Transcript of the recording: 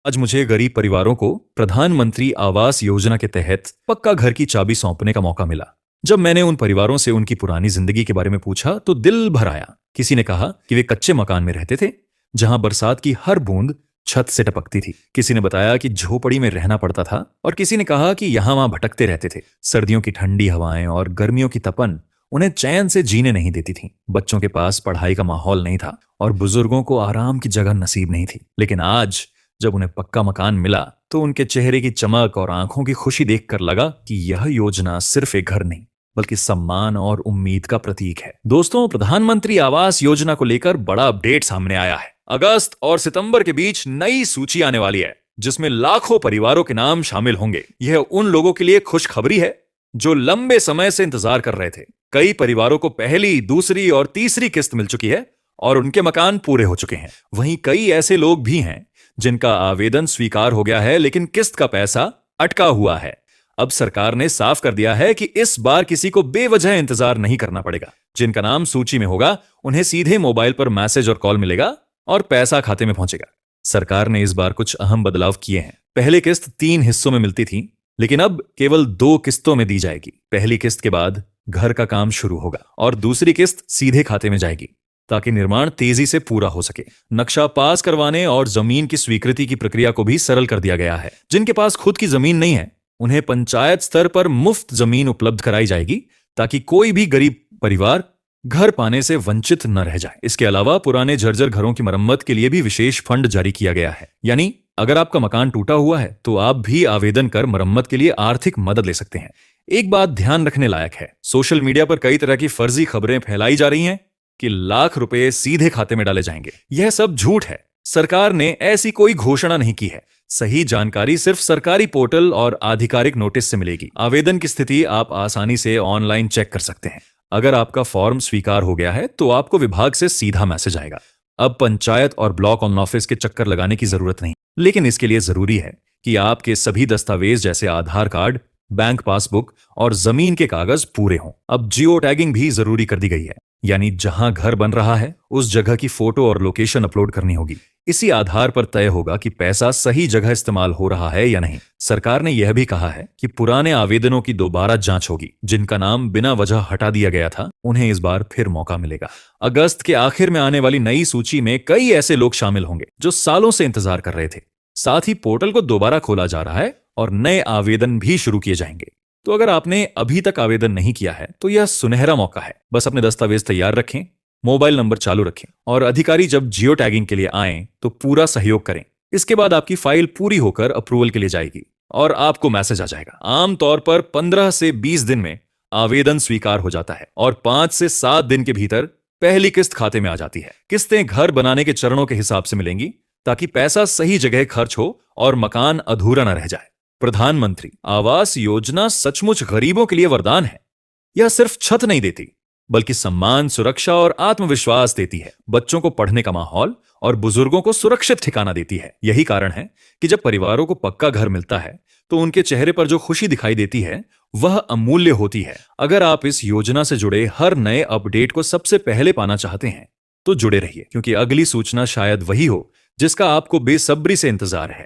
आज मुझे गरीब परिवारों को प्रधानमंत्री आवास योजना के तहत पक्का घर की चाबी सौंपने का मौका मिला। जब मैंने उन परिवारों से उनकी पुरानी जिंदगी के बारे में पूछा तो दिल भर आया। किसी ने कहा कि वे कच्चे मकान में रहते थे, जहां बरसात की हर बूंद छत से टपकती थी। किसी ने बताया कि झोपड़ी में रहना पड़ता था, और किसी ने कहा कि यहां वहां भटकते रहते थे। सर्दियों की ठंडी हवाएं और गर्मियों की तपन उन्हें चैन से जीने नहीं देती थी। बच्चों के पास पढ़ाई का माहौल नहीं था और बुजुर्गों को आराम की जगह नसीब नहीं थी। लेकिन आज जब उन्हें पक्का मकान मिला तो उनके चेहरे की चमक और आंखों की खुशी देखकर लगा कि यह योजना सिर्फ एक घर नहीं बल्कि सम्मान और उम्मीद का प्रतीक है। दोस्तों, प्रधानमंत्री आवास योजना को लेकर बड़ा अपडेट सामने आया है। अगस्त और सितंबर के बीच नई सूची आने वाली है, जिसमें लाखों परिवारों के नाम शामिल होंगे। यह उन लोगों के लिए खुशखबरी है जो लंबे समय से इंतजार कर रहे थे। कई परिवारों को पहली, दूसरी और तीसरी किस्त मिल चुकी है और उनके मकान पूरे हो चुके हैं। वहीं कई ऐसे लोग भी हैं जिनका आवेदन स्वीकार हो गया है, लेकिन किस्त का पैसा अटका हुआ है। अब सरकार ने साफ कर दिया है कि इस बार किसी को बेवजह इंतजार नहीं करना पड़ेगा। जिनका नाम सूची में होगा उन्हें सीधे मोबाइल पर मैसेज और कॉल मिलेगा और पैसा खाते में पहुंचेगा। सरकार ने इस बार कुछ अहम बदलाव किए हैं। पहले किस्त 3 हिस्सों में मिलती थी, लेकिन अब केवल 2 किस्तों में दी जाएगी। पहली किस्त के बाद घर का काम शुरू होगा और दूसरी किस्त सीधे खाते में जाएगी, ताकि निर्माण तेजी से पूरा हो सके। नक्शा पास करवाने और जमीन की स्वीकृति की प्रक्रिया को भी सरल कर दिया गया है। जिनके पास खुद की जमीन नहीं है, उन्हें पंचायत स्तर पर मुफ्त जमीन उपलब्ध कराई जाएगी, ताकि कोई भी गरीब परिवार घर पाने से वंचित न रह जाए। इसके अलावा पुराने जर्जर घरों की मरम्मत के लिए भी विशेष फंड जारी किया गया है। यानी अगर आपका मकान टूटा हुआ है तो आप भी आवेदन कर मरम्मत के लिए आर्थिक मदद ले सकते हैं। एक बात ध्यान रखने लायक है, सोशल मीडिया पर कई तरह की फर्जी खबरें फैलाई जा रही हैं कि लाख रुपए सीधे खाते में डाले जाएंगे। यह सब झूठ है। सरकार ने ऐसी कोई घोषणा नहीं की है। सही जानकारी सिर्फ सरकारी पोर्टल और आधिकारिक नोटिस से मिलेगी। आवेदन की स्थिति आप आसानी से ऑनलाइन चेक कर सकते हैं। अगर आपका फॉर्म स्वीकार हो गया है तो आपको विभाग से सीधा मैसेज आएगा। अब पंचायत और ब्लॉक ऑन ऑफिस के चक्कर लगाने की जरूरत नहीं, लेकिन इसके लिए जरूरी है कि आपके सभी दस्तावेज जैसे आधार कार्ड, बैंक पासबुक और जमीन के कागज पूरे हों। अब जियो टैगिंग भी जरूरी कर दी गई है, यानी जहां घर बन रहा है उस जगह की फोटो और लोकेशन अपलोड करनी होगी। इसी आधार पर तय होगा कि पैसा सही जगह इस्तेमाल हो रहा है या नहीं। सरकार ने यह भी कहा है कि पुराने आवेदनों की दोबारा जांच होगी। जिनका नाम बिना वजह हटा दिया गया था, उन्हें इस बार फिर मौका मिलेगा। अगस्त के आखिर में आने वाली नई सूची में कई ऐसे लोग शामिल होंगे जो सालों से इंतजार कर रहे थे। साथ ही पोर्टल को दोबारा खोला जा रहा है और नए आवेदन भी शुरू किए जाएंगे। तो अगर आपने अभी तक आवेदन नहीं किया है तो यह सुनहरा मौका है। बस अपने दस्तावेज तैयार रखें, मोबाइल नंबर चालू रखें और अधिकारी जब जियो टैगिंग के लिए आएं तो पूरा सहयोग करें। इसके बाद आपकी फाइल पूरी होकर अप्रूवल के लिए जाएगी और आपको मैसेज आ जाएगा। आमतौर पर 15 से 20 दिन में आवेदन स्वीकार हो जाता है और 5 से 7 दिन के भीतर पहली किस्त खाते में आ जाती है। किस्तें घर बनाने के चरणों के हिसाब से मिलेंगी, ताकि पैसा सही जगह खर्च हो और मकान अधूरा न रह जाए। प्रधानमंत्री आवास योजना सचमुच गरीबों के लिए वरदान है। यह सिर्फ छत नहीं देती, बल्कि सम्मान, सुरक्षा और आत्मविश्वास देती है। बच्चों को पढ़ने का माहौल और बुजुर्गों को सुरक्षित ठिकाना देती है। यही कारण है कि जब परिवारों को पक्का घर मिलता है तो उनके चेहरे पर जो खुशी दिखाई देती है वह अमूल्य होती है। अगर आप इस योजना से जुड़े हर नए अपडेट को सबसे पहले पाना चाहते हैं तो जुड़े रहिए, क्योंकि अगली सूचना शायद वही हो जिसका आपको बेसब्री से इंतजार है।